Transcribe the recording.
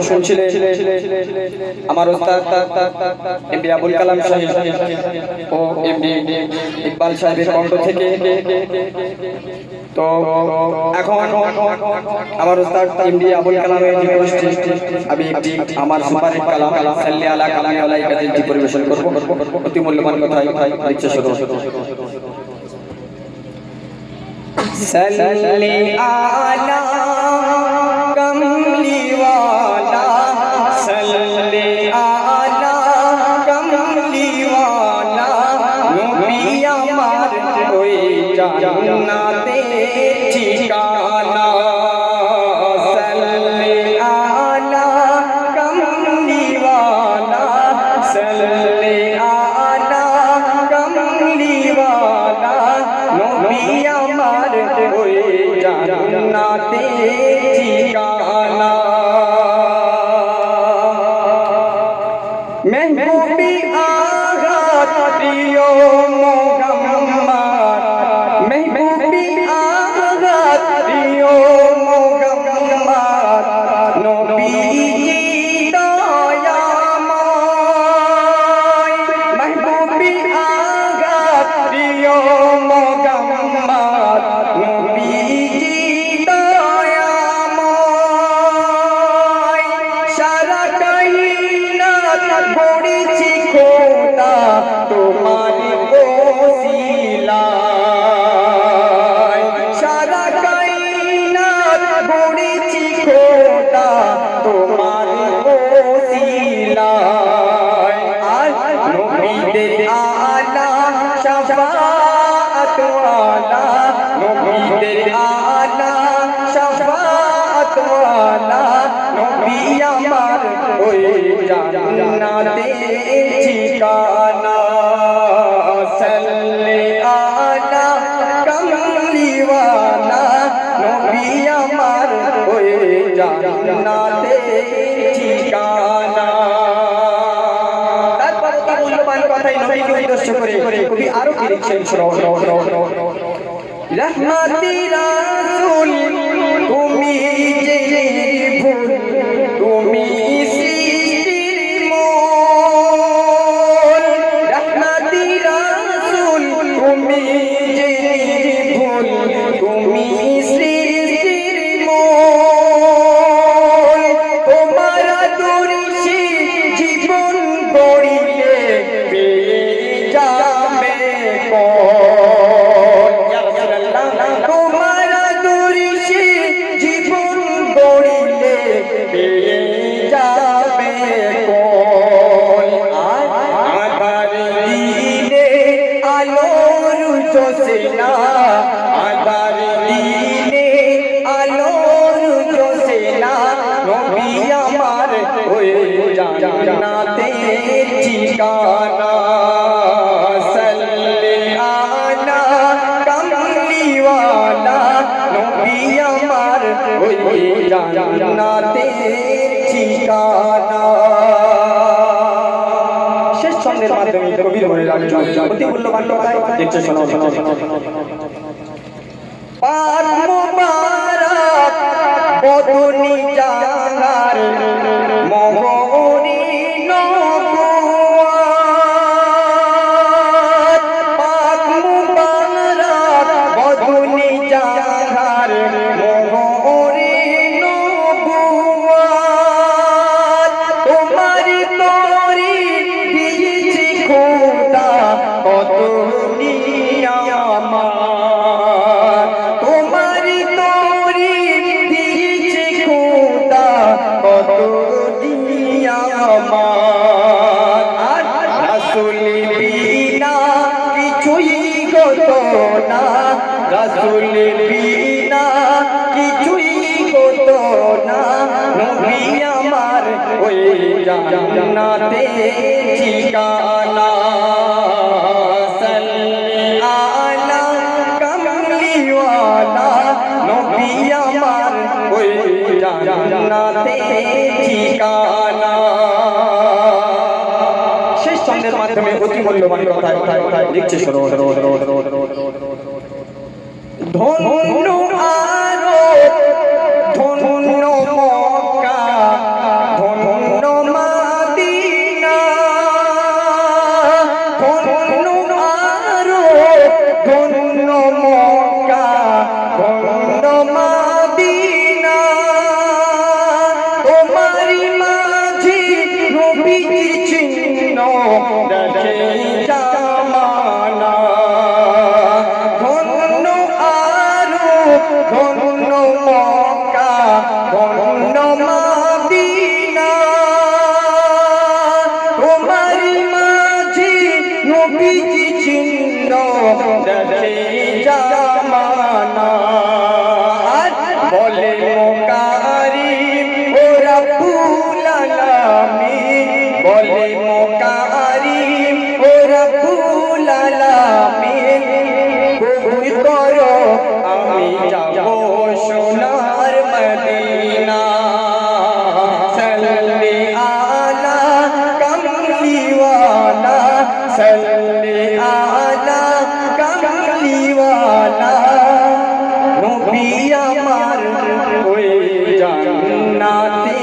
শুনছিলেন আমার ওস্তাদ এমডি আবুল কালাম সাহেব ও এমডি ইকবাল সাহেবের কণ্ঠ থেকে। তো এখন আমার ওস্তাদ এমডি আবুল কালামের যে গোষ্ঠী আমি একটি আমার সুপারহিট কালাম সাল্লি আলা কালামি আলাই কাজেটি পরিবেশন করব। অতি মূল্যবান কথা ইচ্ছা শুরু। সাল্লি আলা কমলি ওয়ালা সাল্লি আলা কমলি ওয়ালা নবী আমার ওই জান্নাতে ঠিকানা। সাল্লি আলা কমলি ওয়ালা সাল্লি আলা কমলি ওয়ালা নবী আমার ওই জান্নাতে ঠিকানা। महबूबी आगात प्रियो मोहम्मद महबूबी आगात प्रियो मोहम्मद नबीजी दयामय महबूबी आगात प्रियो मोहम्मद नबीजी दयामय सारा গড়েছি খোদা তোমার ওসিলায় সারা কায়নাত গড়েছি খোদা তোমার ওসিলায় আর নবীদের আলা শাফাআত ওয়ালা নবীদের আলা শাফাআত ওয়ালা নবী আমার ওই জান্নাতে ঠিকানা। সাল্লি আলা কমলি ওয়ালা নবী আমার ওই জান্নাতে ঠিকানা। তারপর কি মূল্যবান কথাই নবীকে উদ্দেশ্য করে কবি আরো কি লিখছেন শুনো। রহমতি রাসূল তুমি যে ভুল তুমি জান্নাতে ঠিকানা। সাল্লি আলা কমলি ওয়ালা নবী আমার ওই জান্নাতে ঠিকানা। শেষ ছন্দের মাধ্যমে কবির মনে রাখলাম অতি মূল্যবান কথা দেখছে শোনো। পাক মুবারক বদনি জানার মহরি নবুয়াত পাক মুবারক বদনি জানার মহরি নবুয়াত তোমারি তোরি দিয়েছি খোদা কত নিয়ামত তোমারি তোরি দিয়েছি খোদা কত রাসূল বিনা কিছুই হতো না রাসূল বিনা কিছুই হতো না নবী আমার ওই জান্নাতে ঠিকানা। সাল্লি আলা কমলি ওয়ালা নবী আমার ওই জান্নাতে ঠিকানা। শেষ ছন্দের মাধ্যমে অতি মূল্যবান কথা লিখছে শোনো। ধন্য আরো ধন্য মক্কা যাবো সোনার মদিনা সাল্লি আলা কামলিওয়ালা সাল্লি আলা কামলিওয়ালা নবী আমার ওই জান্নাতে